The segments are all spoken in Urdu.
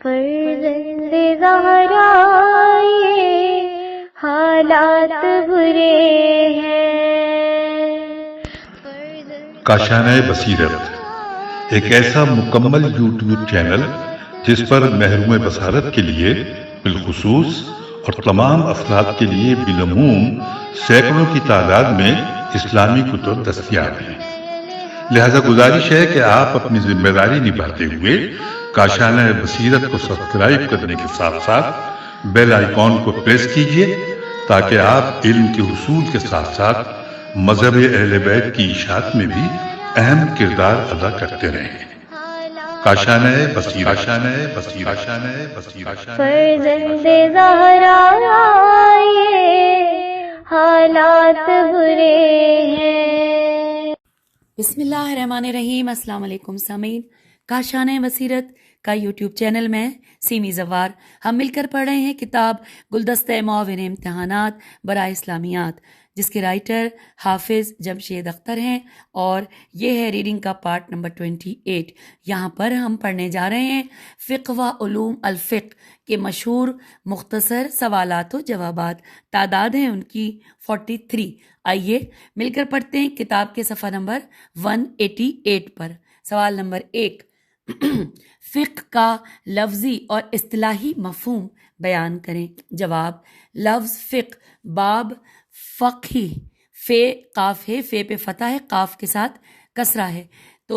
فرزند زہرا یہ حالات برے ہیں۔ کاشانہ بصیرت ایک ایسا مکمل یوٹیوب چینل جس پر محروم بصارت کے لیے بالخصوص اور تمام افراد کے لیے بالعموم سینکڑوں کی تعداد میں اسلامی کتب دستیاب ہیں۔ لہذا گزارش ہے کہ آپ اپنی ذمہ داری نبھاتے ہوئے کاشانہ بصیرت کو سبسکرائب کرنے کے ساتھ ساتھ بیل آئیکن کو پریس کیجیے تاکہ آپ علم کے حصول کے ساتھ ساتھ مذہب اہل بیت کی اشاعت میں بھی اہم کردار ادا کرتے رہیں۔ کاشانہ بصیرت۔ فرزند زہرا یہ حالات برے ہیں۔ بسم اللہ الرحمن الرحیم۔ السلام علیکم سامعین، کاشانہ بصیرت کا یوٹیوب چینل میں سیمی زوار ہم مل کر پڑھ رہے ہیں کتاب گلدستہ معاون امتحانات برائے اسلامیات، جس کے رائٹر حافظ جمشید اختر ہیں، اور یہ ہے ریڈنگ کا پارٹ نمبر 28۔ یہاں پر ہم پڑھنے جا رہے ہیں فقہ و علوم الفقہ کے مشہور مختصر سوالات و جوابات۔ تعداد ہیں ان کی 43۔ آئیے مل کر پڑھتے ہیں کتاب کے صفحہ نمبر 188 پر۔ سوال نمبر 1، فقہ کا لفظی اور اصطلاحی مفہوم بیان کریں۔ جواب، لفظ فقہ باب فقہی، فے قاف ہے، فے پہ فتح ہے، قاف کے ساتھ کسرہ ہے، تو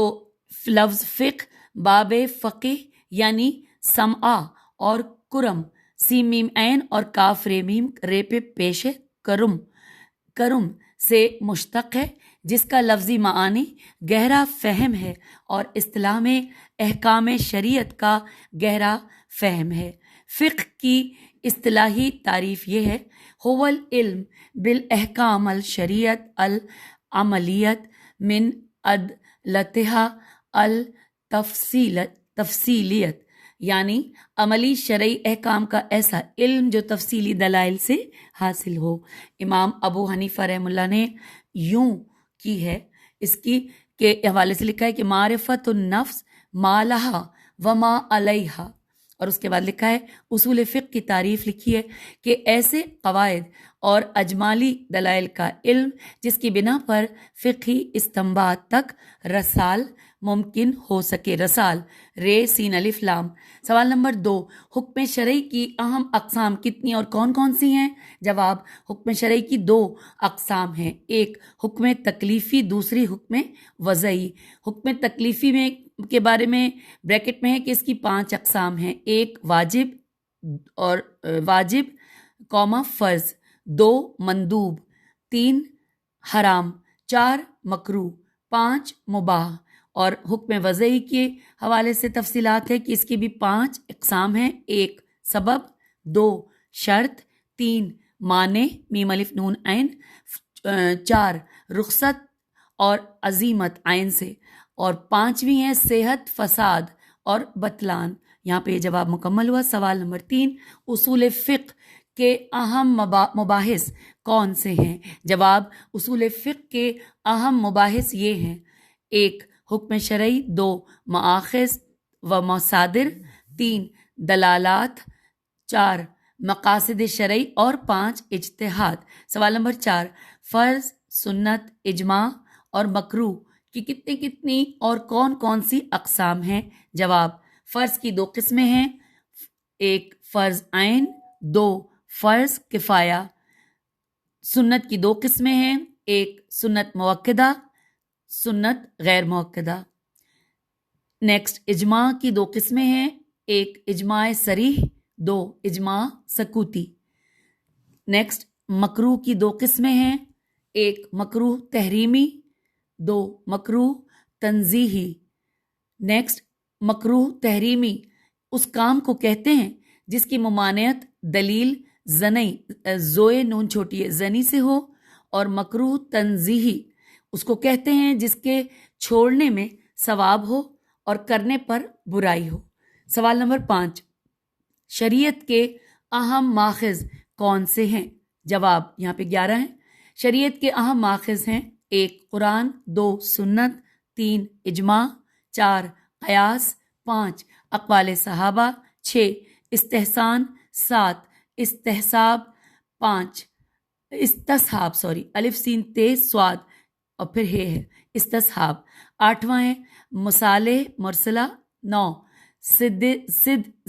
لفظ فقہ باب فقہ یعنی سمعہ اور کرم، سین میم عین اور کاف رے میم رے پہ پیش ہے، کرم سے مشتق ہے، جس کا لفظی معانی گہرا فہم ہے اور اصطلاح میں احکام شریعت کا گہرا فہم ہے۔ فقہ کی اصطلاحی تعریف یہ ہے، هو العلم بالاحکام الشریعت العملیت من ادلتها التفصیلیت، یعنی عملی شرعی احکام کا ایسا علم جو تفصیلی دلائل سے حاصل ہو۔ امام ابو حنیفہ رحمہ اللہ نے یوں کی ہے، اس کی کے حوالے سے لکھا ہے کہ معرفت النفس ما لہا وما علیہا، اور اس کے بعد لکھا ہے اصول فقہ کی تعریف لکھی ہے کہ ایسے قواعد اور اجمالی دلائل کا علم جس کی بنا پر فقہی استنباط تک رسال ممکن ہو سکے۔ رسال رے سین الف لام۔ سوال نمبر 2، حکم شرعی کی اہم اقسام کتنی اور کون کون سی ہیں؟ جواب، حکم شرعی کی 2 اقسام ہیں، ایک حکم تکلیفی، دوسری حکم وضعی۔ حکم تکلیفی میں کے بارے میں بریکٹ میں ہے کہ اس کی 5 اقسام ہیں، ایک واجب قوما فرض، 2 مندوب، 3 حرام، 4 مکروہ، 5 مباح۔ اور حکم وضعی کے حوالے سے تفصیلات ہے کہ اس کی بھی 5 اقسام ہیں، 1 سبب، 2 شرط، 3 مانع میم الف نون عین، 4 رخصت اور عزیمت عین سے، اور 5ویں ہے صحت، فساد اور بطلان۔ یہاں پہ یہ جواب مکمل ہوا۔ سوال نمبر 3، اصول فقہ کے اہم مباحث کون سے ہیں؟ جواب، اصول فقہ کے اہم مباحث یہ ہیں، 1 حکم شرعی، 2 مآخذ و مصادر، 3 دلالات، 4 مقاصد شرعی اور 5 اجتہاد۔ سوال نمبر 4، فرض، سنت، اجماع اور مکروہ کی کتنی اور کون کون سی اقسام ہیں؟ جواب، فرض کی 2 قسمیں ہیں، 1 فرض عین، 2 فرض کفایہ۔ سنت کی 2 قسمیں ہیں، 1 سنت موقدہ، سنت غیر موقدہ۔ نیکسٹ، اجماع کی 2 قسمیں ہیں، 1 اجماع صریح، 2 اجماع سکوتی۔ نیکسٹ، مکروہ کی 2 قسمیں ہیں، 1 مکروہ تحریمی، 2 مکروہ تنزیہی۔ نیکسٹ، مکروہ تحریمی اس کام کو کہتے ہیں جس کی ممانعت دلیل زنی، زوئے نون چھوٹی ہے، زنی سے ہو، اور مکروہ تنزیہی اس کو کہتے ہیں جس کے چھوڑنے میں ثواب ہو اور کرنے پر برائی ہو۔ سوال نمبر 5، شریعت کے اہم ماخذ کون سے ہیں؟ جواب، یہاں پہ 11 ہیں۔ شریعت کے اہم ماخذ ہیں، 1 قرآن، 2 سنت، 3 اجماع، 4 قیاس، 5 اقوال صحابہ، 6 استحسان، 7 استحساب، 5 استصحاب الف سین تیز سواد اور پھر ہے استصحاب، 8واں ہے مصالح مرسلہ، 9 صد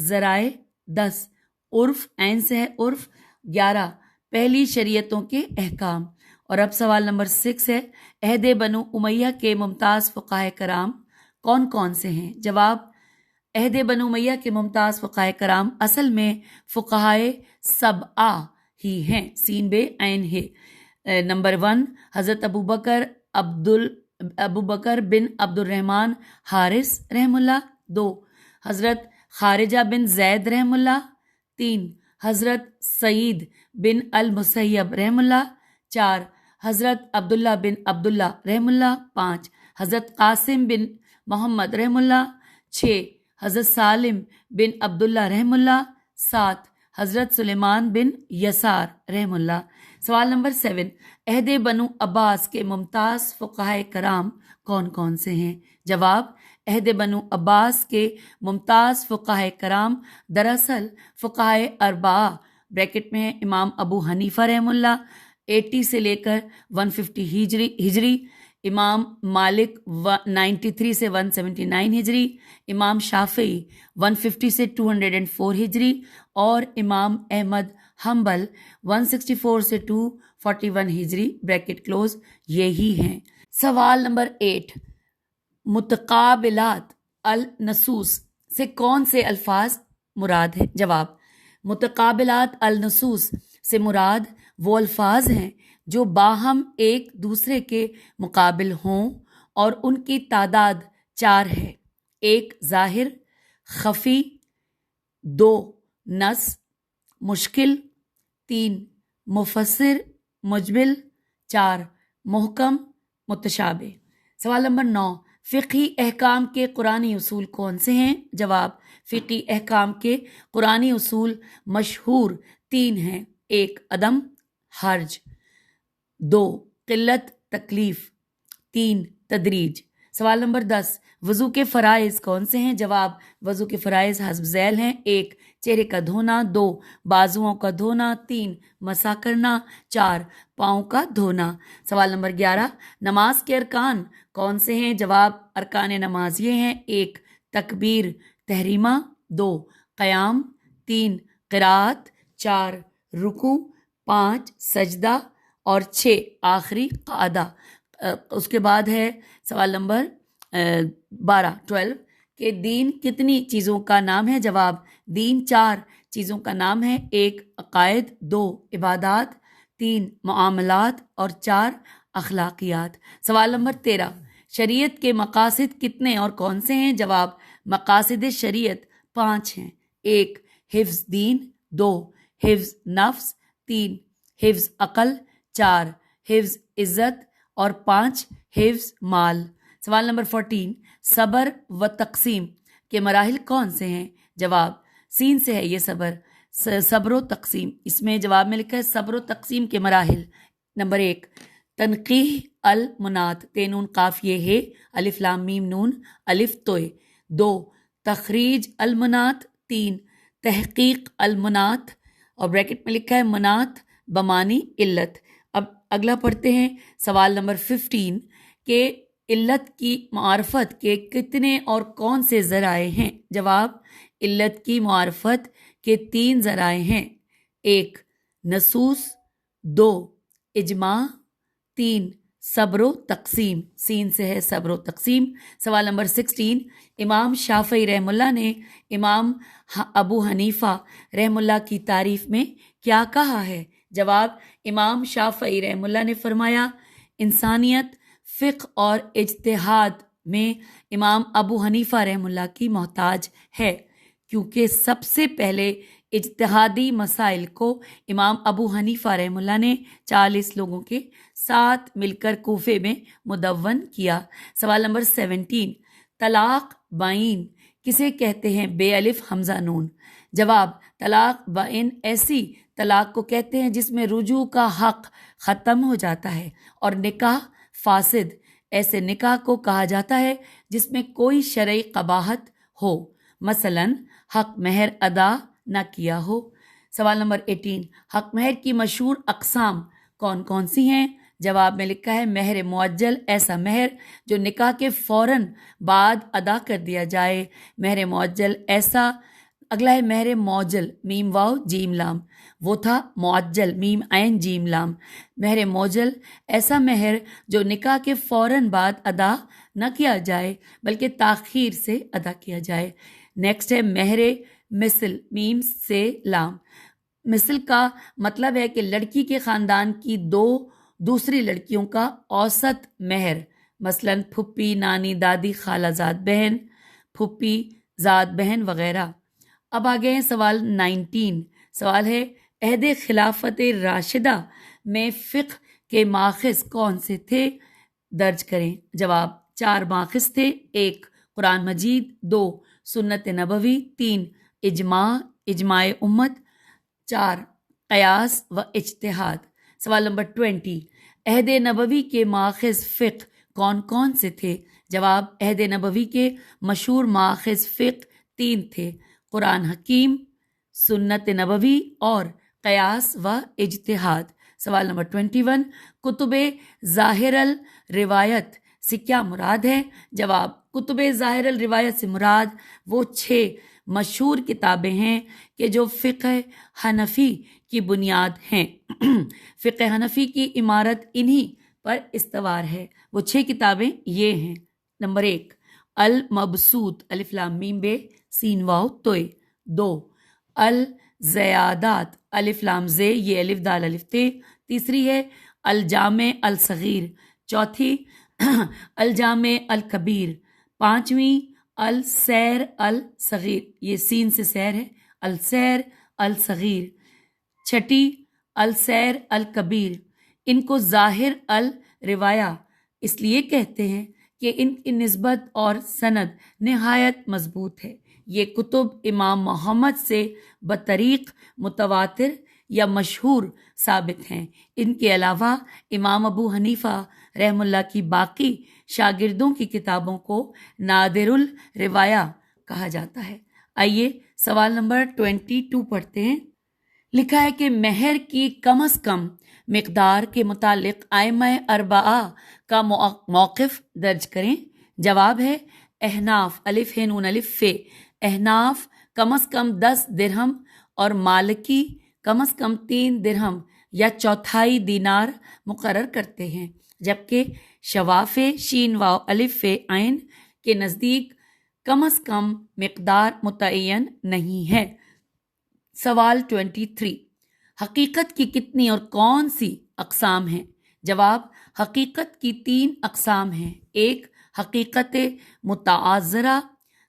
ذرائع، 10 عرف عین سے ہے عرف، 11 پہلی شریعتوں کے احکام۔ اور اب سوال نمبر 6 ہے عہد بنو امیہ کے ممتاز فقہائے کرام کون کون سے ہیں؟ جواب عہد بنو امیہ کے ممتاز فقہائے کرام اصل میں فقہائے سبعہ ہی ہیں، سین بے عین ہے۔ نمبر 1 حضرت ابو بکر بن عبد الرحمن حارث رحم اللہ، 2 حضرت خارجہ بن زید رحم اللہ، 3 حضرت سعید بن المسیب رحم اللہ، 4 حضرت عبداللہ بن عبداللہ رحم اللہ، 5 حضرت قاسم بن محمد رحم اللہ، 6 حضرت سالم بن عبداللہ رحم اللہ، 7 حضرت سلیمان بن یسار رحم اللہ۔ سوال نمبر 7 عہد بنو عباس کے ممتاز فقہائے کرام کون کون سے ہیں؟ جواب عہد بنو عباس کے ممتاز فقہائے کرام دراصل فقہائے اربعہ بریکٹ میں امام ابو حنیفہ رحم اللہ 80 سے لے کر 150 ہجری، امام مالک 93 سے 179 ہجری، امام شافعی 150 سے 204 ہجری اور امام احمد حنبل 164 سے 241 ہجری بریکٹ کلوز یہی ہیں۔ سوال نمبر 8 متقابلات النصوص سے کون سے الفاظ مراد ہیں؟ جواب متقابلات النصوص سے مراد وہ الفاظ ہیں جو باہم ایک دوسرے کے مقابل ہوں اور ان کی تعداد 4 ہے، 1 ظاہر، خفی، 2 نص، مشکل، 3 مفسر مجمل، 4 محکم متشابہ۔ سوال نمبر 9 فقہی احکام کے قرآنی اصول کون سے ہیں؟ جواب فقہی احکام کے قرآنی اصول مشہور 3 ہیں، 1 عدم حرج، 2 قلت تکلیف، 3 تدریج۔ سوال نمبر 10 وضو کے فرائض کون سے ہیں؟ جواب وضو کے فرائض حسب ذیل ہیں، 1 چہرے کا دھونا، 2 بازوؤں کا دھونا، 3 مسح کرنا، 4 پاؤں کا دھونا۔ سوال نمبر 11 نماز کے ارکان کون سے ہیں؟ جواب ارکان نماز یہ ہیں، 1 تکبیر تحریمہ، 2 قیام، 3 قرات، 4 رکوع، 5 سجدہ اور 6 آخری قعدہ۔ اس کے بعد ہے سوال نمبر 12 کہ دین کتنی چیزوں کا نام ہے؟ جواب دین 4 چیزوں کا نام ہے، 1 عقائد، 2 عبادات، 3 معاملات اور 4 اخلاقیات۔ سوال نمبر 13 شریعت کے مقاصد کتنے اور کون سے ہیں؟ جواب مقاصد شریعت 5 ہیں، 1 حفظ دین، 2 حفظ نفس، 3 حفظ عقل، 4 حفظ عزت اور 5 حفظ مال۔ سوال نمبر 14 صبر و تقسیم کے مراحل کون سے ہیں؟ جواب سین سے ہے یہ صبر و تقسیم، اس میں جواب میں لکھا ہے صبر و تقسیم کے مراحل۔ نمبر 1 تنقیح المنات تے نون قاف یہ ہے، الف لام میم نون الف توئے، 2 تخریج المنات، 3 تحقیق المنات اور بریکٹ میں لکھا ہے منات بمانی علت۔ اب اگلا پڑھتے ہیں سوال نمبر 15 کہ علت کی معرفت کے کتنے اور کون سے ذرائع ہیں؟ جواب علت کی معرفت کے 3 ذرائع ہیں، 1 نصوص، 2 اجماع، 3 صبر و تقسیم، سین سے ہے صبر و تقسیم۔ سوال نمبر 16 امام شافعی رحم اللہ نے امام ابو حنیفہ رحم اللہ کی تعریف میں کیا کہا ہے؟ جواب امام شافعی رحم اللہ نے فرمایا انسانیت فقہ اور اجتہاد میں امام ابو حنیفہ رحم اللہ کی محتاج ہے، کیونکہ سب سے پہلے اجتہادی مسائل کو امام ابو حنیفہ رحم اللہ نے 40 لوگوں کے ساتھ مل کر کوفے میں مدون کیا۔ سوال نمبر 17 طلاق بائن کسے کہتے ہیں بے الف حمزہ نون؟ جواب طلاق بائن ایسی طلاق کو کہتے ہیں جس میں رجوع کا حق ختم ہو جاتا ہے اور نکاح فاسد، ایسے نکاح کو کہا جاتا ہے جس میں کوئی شرعی قباحت ہو، مثلا حق مہر ادا نہ کیا ہو۔ سوال نمبر 18، حق مہر کی مشہور اقسام کون کون سی ہیں؟ جواب میں لکھا ہے مہر معجل، ایسا مہر جو نکاح کے فوراً بعد ادا کر دیا جائے۔ مہر معجل ایسا، اگلا ہے مہر معجل، میم واو جیم لام، وہ تھا معجل، میم عین جیم لام۔ مہر معجل ایسا مہر جو نکاح کے فوراً بعد ادا نہ کیا جائے بلکہ تاخیر سے ادا کیا جائے۔ نیکسٹ ہے مہر مثل، میم سے لام۔ مثل کا مطلب ہے کہ لڑکی کے خاندان کی دو دوسری لڑکیوں کا اوسط مہر، مثلا پھپھی، نانی، دادی، خالہ زاد بہن، پھپھی زاد بہن وغیرہ۔ اب آگے ہیں سوال 19، سوال ہے عہد خلافت راشدہ میں فقہ کے ماخذ کون سے تھے؟ درج کریں۔ جواب 4 ماخذ تھے، 1 قرآن مجید، 2 سنت نبوی، 3 اجماع امت، 4 قیاس و اجتہاد۔ سوال نمبر 20، عہد نبوی کے ماخذ فقہ کون کون سے تھے؟ جواب عہد نبوی کے مشہور ماخذ فقہ 3 تھے، قرآن حکیم، سنت نبوی اور قیاس و اجتہاد۔ سوال نمبر 21، کتب ظاہر الروایت سے کیا مراد ہے؟ جواب کتب ظاہر الروایت سے مراد وہ 6 مشہور کتابیں ہیں کہ جو فقہ حنفی کی بنیاد ہیں۔ فقہ حنفی کی عمارت انہی پر استوار ہے۔ وہ 6 کتابیں یہ ہیں۔ نمبر 1 المبسوط، الف لام میم بے سین واو توئے، 2 الزیادات، الف لام زے یہ الف دال الف تے، تیسری ہے الجامع الصغیر، چوتھی الجامع الکبیر، 5ویں السیر الصغیر، یہ سین سے سیر ہے، السیر الصغیر، 6 السیر الکبیر۔ ان کو ظاہر الروایہ اس لیے کہتے ہیں کہ ان کی نسبت اور سند نہایت مضبوط ہے۔ یہ کتب امام محمد سے بطریق متواتر یا مشہور ثابت ہیں۔ ان کے علاوہ امام ابو حنیفہ رحم اللہ کی باقی شاگردوں کی کتابوں کو نادر الروایہ کہا جاتا ہے۔ آئیے سوال نمبر 22 پڑھتے ہیں۔ لکھا ہے کہ مہر کی کم از کم مقدار کے متعلق ائمہ اربعہ کا موقف درج کریں۔ جواب ہے احناف، الف ہے نون الف فے، احناف کم از کم 10 درہم اور مالکی کم از کم 3 درہم یا 1/4 دینار مقرر کرتے ہیں، جبکہ شوافے شین واو الف فے عین کے نزدیک کم از کم مقدار متعین نہیں ہے۔ سوال 23، حقیقت کی کتنی اور کون سی اقسام ہیں؟ جواب حقیقت کی 3 اقسام ہیں، 1 حقیقت متعذرہ،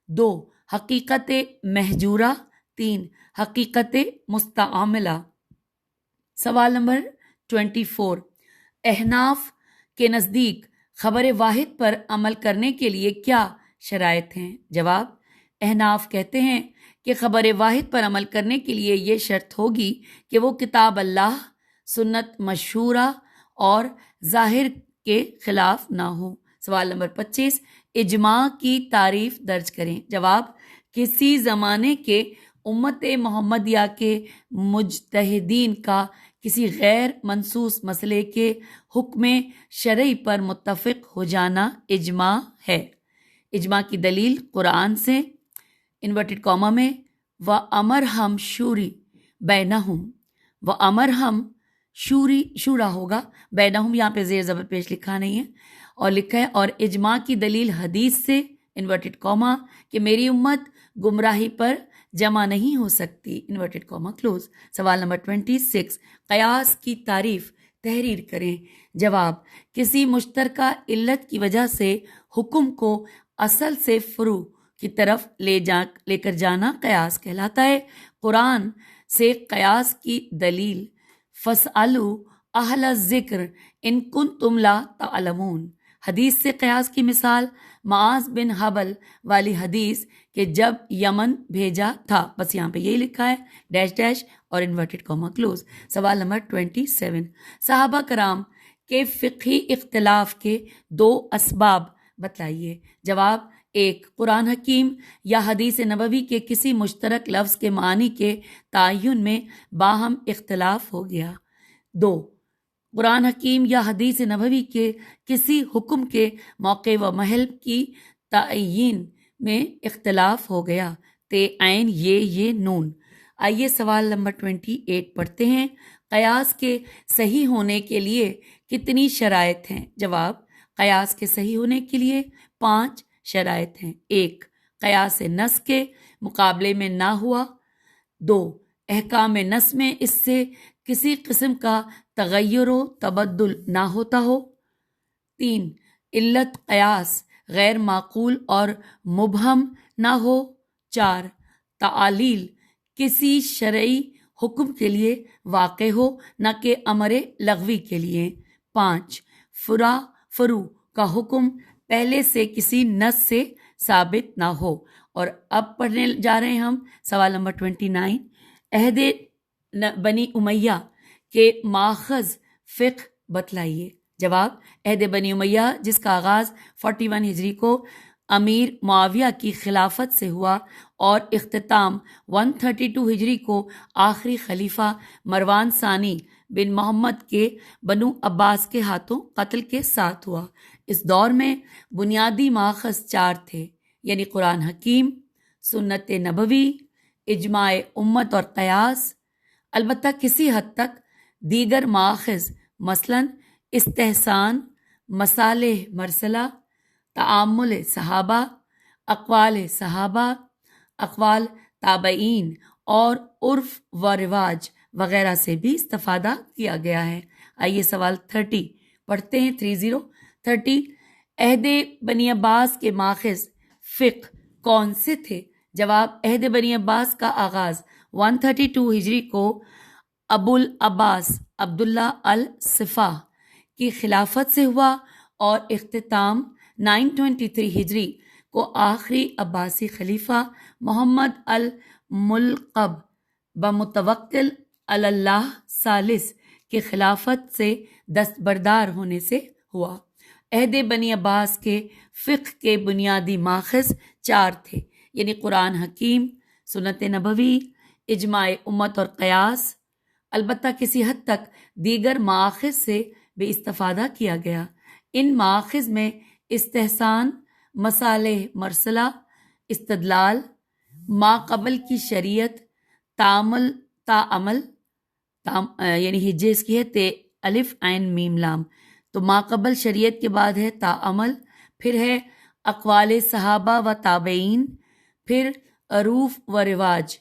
2 حقیقت مہجورہ، 3 حقیقت مستعملہ۔ سوال نمبر 24، احناف کے نزدیک خبر واحد پر عمل کرنے کے لیے کیا شرائط ہیں؟ جواب احناف کہتے ہیں کہ خبر واحد پر عمل کرنے کے لیے یہ شرط ہوگی کہ وہ کتاب اللہ، سنت مشہورہ اور ظاہر کے خلاف نہ ہو۔ سوال نمبر 25، اجماع کی تعریف درج کریں۔ جواب کسی زمانے کے امت محمدیہ کے مجتہدین کا کسی غیر منصوص مسئلے کے حکم شرعی پر متفق ہو جانا اجماع ہے۔ اجماع کی دلیل قرآن سے، انورٹڈ کاما میں وَأَمَرْهُمْ شُورِي بَيْنَهُمْ، وَأَمَرْهُمْ شوری شورا ہوگا، بینہم یہاں پہ زیر زبر پیش لکھا نہیں ہے، اور لکھا ہے اور اجماع کی دلیل حدیث سے، انورٹڈ کاما، کہ میری امت گمراہی پر جمع نہیں ہو سکتی، انورٹڈ کاما کلوز۔ سوال نمبر 26، قیاس کی تعریف تحریر کریں۔ جواب کسی مشترکہ علت کی وجہ سے حکم کو اصل سے فروع کی طرف لے کر جانا قیاس کہلاتا ہے۔ قرآن سے قیاس کی دلیل فَاسْأَلُوا أَهْلَ الذِّكْرِ إِن كُنتُمْ لَا تَعْلَمُونَ۔ حدیث سے قیاس کی مثال معاذ بن حبل والی حدیث کہ جب یمن بھیجا تھا، بس یہاں پہ یہی لکھا ہے ڈیش ڈیش اور انورٹڈ کاما کلوز۔ سوال نمبر 27، صحابہ کرام کے فقہی اختلاف کے 2 اسباب بتلائیے۔ جواب ایک، قرآن حکیم یا حدیث نبوی کے کسی مشترک لفظ کے معنی کے تعین میں باہم اختلاف ہو گیا۔ دو، قرآن حکیم یا حدیث نبوی کے کسی حکم کے موقع و محل کی تعین میں اختلاف ہو گیا۔ تے عین یہ نون۔ آئیے سوال نمبر 28 پڑھتے ہیں۔ قیاس کے صحیح ہونے کے لیے کتنی شرائط ہیں؟ جواب، قیاس کے صحیح ہونے کے لیے 5 شرائط ہیں۔ 1، قیاس نص کے مقابلے میں نہ ہوا۔ 2، احکام نص میں اس سے کسی قسم کا تغیر و تبدل نہ ہوتا ہو۔ 3، علت قیاس غیر معقول اور مبہم نہ ہو۔ 4، تعلیل کسی شرعی حکم کے لیے واقع ہو نہ کہ امر لغوی کے لیے۔ 5، فرو کا حکم پہلے سے کسی نص سے ثابت نہ ہو۔ اور اب پڑھنے جا رہے ہیں ہم سوال نمبر 29۔ عہد بنی امیہ کے ماخذ فقہ بتلائیے۔ جواب، عہد بنی امیہ جس کا آغاز 41 ہجری کو امیر معاویہ کی خلافت سے ہوا اور اختتام 132 ہجری کو آخری خلیفہ مروان ثانی بن محمد کے بنو عباس کے ہاتھوں قتل کے ساتھ ہوا۔ اس دور میں بنیادی ماخذ 4 تھے، یعنی قرآن حکیم، سنت نبوی، اجماع امت اور قیاس۔ البتہ کسی حد تک دیگر ماخذ مثلاً استحسان، مصالح مرسلہ، تعامل صحابہ، اقوال صحابہ، اقوال تابعین اور عرف و رواج وغیرہ سے بھی استفادہ کیا گیا ہے۔ آئیے سوال 30 پڑھتے ہیں۔ 30 عہد بنی عباس کے ماخذ فقہ کون سے تھے؟ جواب، عہد بنی عباس کا آغاز 132 ہجری کو ابو العباس عبداللہ الصفاح کی خلافت سے ہوا اور اختتام 923 ہجری کو آخری عباسی خلیفہ محمد الملقب بمتوکل علی اللہ ثالث کی خلافت سے دستبردار ہونے سے ہوا۔ عہد بنی عباس کے فقہ کے بنیادی ماخذ 4 تھے، یعنی قرآن حکیم، سنت نبوی، اجماع امت اور قیاس۔ البتہ کسی حد تک دیگر ماخذ سے بھی استفادہ کیا گیا۔ ان ماخذ میں استحسان، مصالح مرسلہ، استدلال، ما قبل کی شریعت، تعامل یعنی ہجے اس کی ہے تے الف عین میم لام، تو ما قبل شریعت کے بعد ہے تعامل، پھر ہے اقوال صحابہ و تابعین، پھر عروف و رواج،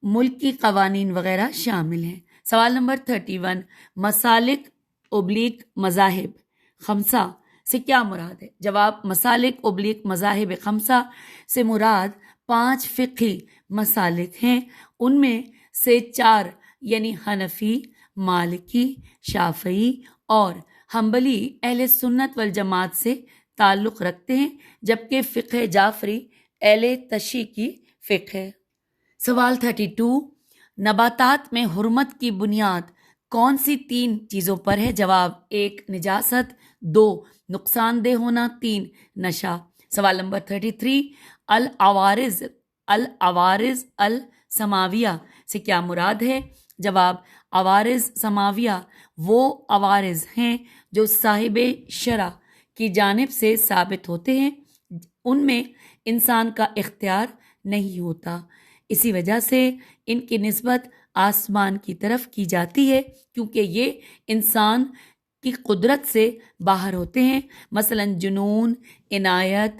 ملکی قوانین وغیرہ شامل ہیں۔ سوال نمبر 31، مسالک ابلیغ مذاہب خمسہ سے کیا مراد ہے؟ جواب، مسالک ابلیغ مذاہب خمسہ سے مراد 5 فقہی مسالک ہیں۔ ان میں سے 4 یعنی حنفی، مالکی، شافعی اور حنبلی اہل سنت والجماعت سے تعلق رکھتے ہیں، جبکہ فقہ جعفری اہل تشیع کی فقہ ہے۔ سوال 32، نباتات میں حرمت کی بنیاد کون سی 3 چیزوں پر ہے؟ جواب، 1 نجاست، 2 نقصان دہ ہونا، 3 نشہ۔ سوال نمبر 33، العوارض السماویہ سے کیا مراد ہے؟ جواب، عوارض سماویہ وہ عوارض ہیں جو صاحب شرع کی جانب سے ثابت ہوتے ہیں، ان میں انسان کا اختیار نہیں ہوتا، اسی وجہ سے ان کی نسبت آسمان کی طرف کی جاتی ہے کیونکہ یہ انسان کی قدرت سے باہر ہوتے ہیں، مثلا جنون، عنایت،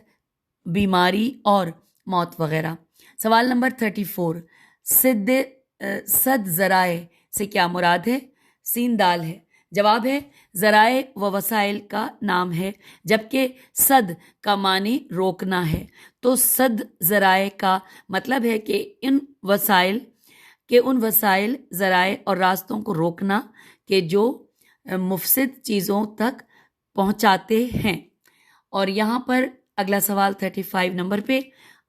بیماری اور موت وغیرہ۔ سوال نمبر 34، صد ذرائع سے کیا مراد ہے؟ سین دال ہے۔ جواب ہے ذرائع و وسائل کا نام ہے، جبکہ صد کا معنی روکنا ہے، تو صد ذرائع کا مطلب ہے کہ ان وسائل ذرائع اور راستوں کو روکنا کہ جو مفسد چیزوں تک پہنچاتے ہیں۔ اور یہاں پر اگلا سوال 35 نمبر پہ،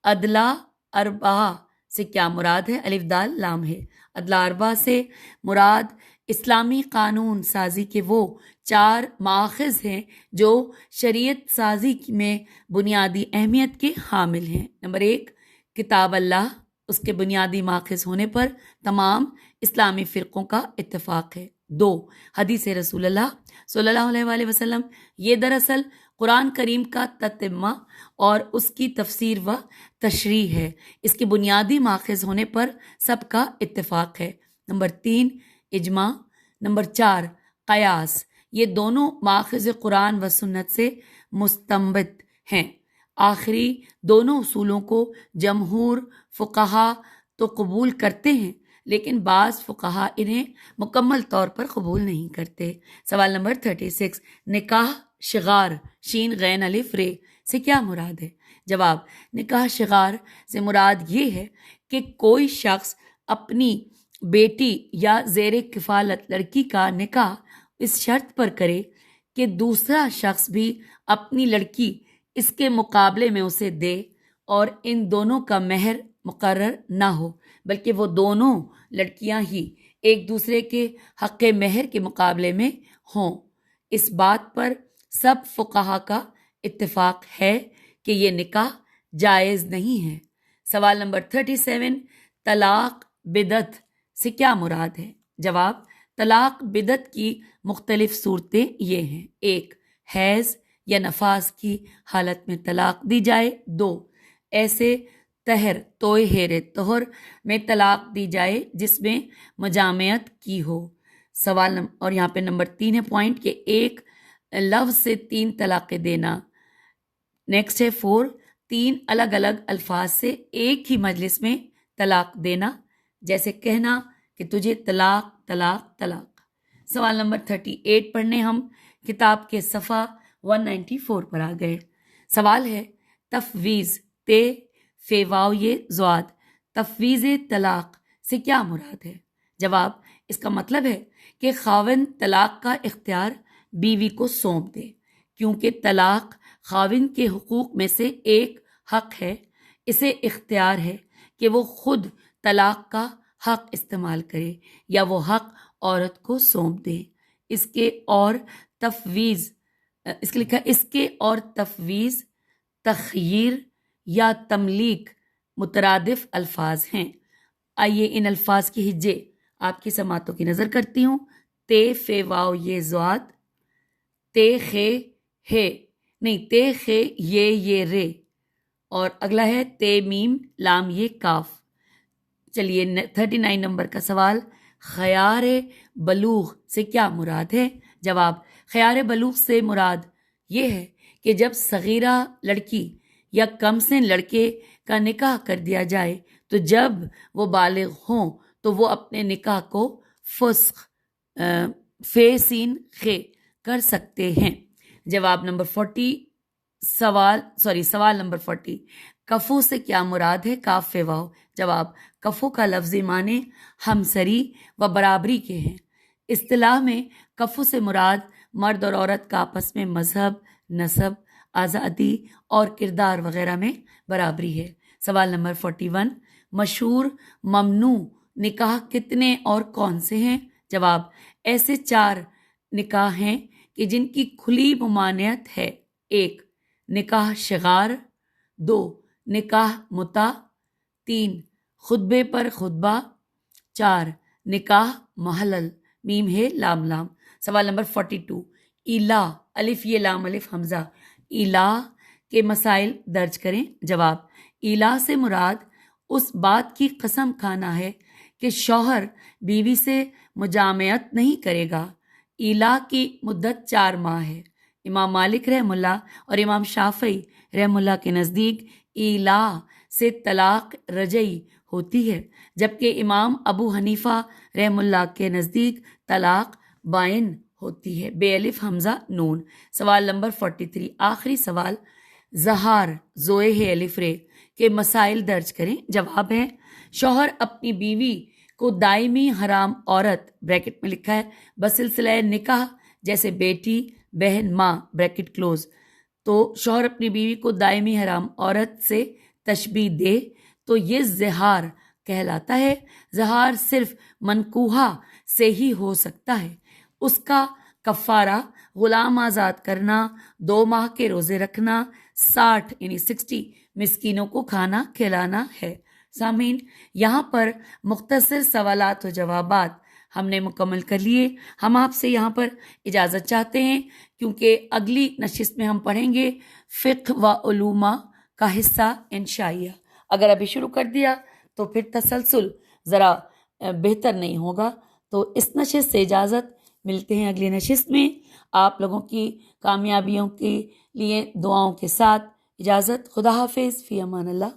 ادلا اربعہ سے کیا مراد ہے؟ الف دال لام ہے۔ ادلا اربعہ سے مراد اسلامی قانون سازی کے وہ 4 ماخذ ہیں جو شریعت سازی میں بنیادی اہمیت کے حامل ہیں۔ نمبر 1 کتاب اللہ، اس کے بنیادی ماخذ ہونے پر تمام اسلامی فرقوں کا اتفاق ہے۔ 2 حدیث رسول اللہ صلی اللہ علیہ وآلہ وسلم، یہ دراصل قرآن کریم کا تتمہ اور اس کی تفسیر و تشریح ہے، اس کے بنیادی ماخذ ہونے پر سب کا اتفاق ہے۔ نمبر 3 اجماع۔ نمبر 4 قیاس، یہ دونوں ماخذ قرآن و سنت سے مستنبط ہیں۔ آخری دونوں اصولوں کو جمہور فقہا تو قبول کرتے ہیں، لیکن بعض فقہا انہیں مکمل طور پر قبول نہیں کرتے۔ سوال نمبر 36 نکاح شغار شین غین الف رے سے کیا مراد ہے؟ جواب، نکاح شغار سے مراد یہ ہے کہ کوئی شخص اپنی بیٹی یا زیر کفالت لڑکی کا نکاح اس شرط پر کرے کہ دوسرا شخص بھی اپنی لڑکی اس کے مقابلے میں اسے دے اور ان دونوں کا مہر مقرر نہ ہو، بلکہ وہ دونوں لڑکیاں ہی ایک دوسرے کے حق مہر کے مقابلے میں ہوں۔ اس بات پر سب فقہا کا اتفاق ہے کہ یہ نکاح جائز نہیں ہے۔ سوال نمبر 37 طلاق بدعت سے کیا مراد ہے؟ جواب، طلاق بدعت کی مختلف صورتیں یہ ہیں: 1 حیض یا نفاس کی حالت میں طلاق دی جائے۔ 2 ایسے طہر توئے ہیرے طہر میں طلاق دی جائے جس میں مجامعت کی ہو۔ سوال اور یہاں پہ نمبر 3 ہے پوائنٹ کہ 1 لفظ سے 3 طلاقیں دینا۔ نیکسٹ ہے 4 3 الگ الگ الفاظ سے ایک ہی مجلس میں طلاق دینا، جیسے کہنا کہ تجھے طلاق طلاق طلاق۔ سوال نمبر 38 پڑھنے ہم کتاب کے صفحہ 194 پر آ گئے۔ سوال ہے تفویض تے فے واو یہ زواد، تفویض طلاق سے کیا مراد ہے؟ جواب، اس کا مطلب ہے کہ خاوند طلاق کا اختیار بیوی کو سونپ دے، کیونکہ طلاق خاوند کے حقوق میں سے ایک حق ہے، اسے اختیار ہے کہ وہ خود طلاق کا حق استعمال کرے یا وہ حق عورت کو سونپ دے۔ اس کے اور تفویض تخییر یا تملیک مترادف الفاظ ہیں۔ آئیے ان الفاظ کی ہجے آپ کی سماعتوں کی نظر کرتی ہوں۔ تے فے واو یہ زواد، تے خے ہے نہیں، تے خے یہ رے، اور اگلا ہے تے میم لام یہ کاف۔ چلیے 39 نمبر کا سوال، خیار بلوغ سے کیا مراد ہے؟ جواب، خیار بلوغ سے مراد یہ ہے کہ جب صغیرہ لڑکی یا کم سن لڑکے کا نکاح کر دیا جائے تو جب وہ بالغ ہوں تو وہ اپنے نکاح کو فسخ فے سین خے کر سکتے ہیں۔ جواب نمبر 40 سوال نمبر 40 کفو سے کیا مراد ہے؟ کاف فے واو۔ جواب، کفو کا لفظی معنی ہمسری و برابری کے ہیں۔ اصطلاح میں کفو سے مراد مرد اور عورت کا آپس میں مذہب، نسب، آزادی اور کردار وغیرہ میں برابری ہے۔ سوال نمبر 41 مشہور ممنوع نکاح کتنے اور کون سے ہیں؟ جواب، ایسے 4 نکاح ہیں کہ جن کی کھلی ممانعت ہے: 1 نکاح شغار، 2 نکاح متع، 3 خطبے پر خطبہ، 4 نکاح محلل میم ہے لام لام۔ سوال نمبر 42 ایلا الف یہ لام الف حمزہ، ایلا کے مسائل درج کریں۔ جواب، ایلا سے مراد اس بات کی قسم کھانا ہے کہ شوہر بیوی سے مجامعت نہیں کرے گا۔ ایلا کی مدت 4 ماہ ہے۔ امام مالک رحمہ اللہ اور امام شافعی رحمہ اللہ کے نزدیک ایلا سے طلاق رجعی ہوتی ہے، جبکہ امام ابو حنیفہ رحمہ اللہ کے نزدیک طلاق بائن ہوتی ہے، بے الف حمزہ نون۔ سوال نمبر 43 آخری سوال، زہار زوئے ہے الف رے کے مسائل درج کریں۔ جواب ہے، شوہر اپنی بیوی کو دائمی حرام عورت بریکٹ میں لکھا ہے بسلسلہ نکاح جیسے بیٹی، بہن، ماں بریکٹ کلوز، تو شوہر اپنی بیوی کو دائمی حرام عورت سے تشبیہ دے تو یہ زہار کہلاتا ہے۔ زہار صرف منکوحہ سے ہی ہو سکتا ہے۔ اس کا کفارہ غلام آزاد کرنا، 2 ماہ کے روزے رکھنا، 60 یعنی 60 مسکینوں کو کھانا کھلانا ہے۔ سامعین، یہاں پر مختصر سوالات و جوابات ہم نے مکمل کر لیے۔ ہم آپ سے یہاں پر اجازت چاہتے ہیں، کیونکہ اگلی نشست میں ہم پڑھیں گے فقہ و علومہ کا حصہ انشائیہ۔ اگر ابھی شروع کر دیا تو پھر تسلسل ذرا بہتر نہیں ہوگا۔ تو اس نشست سے اجازت، ملتے ہیں اگلی نشست میں۔ آپ لوگوں کی کامیابیوں کے لیے دعاؤں کے ساتھ اجازت۔ خدا حافظ، فی امان اللہ۔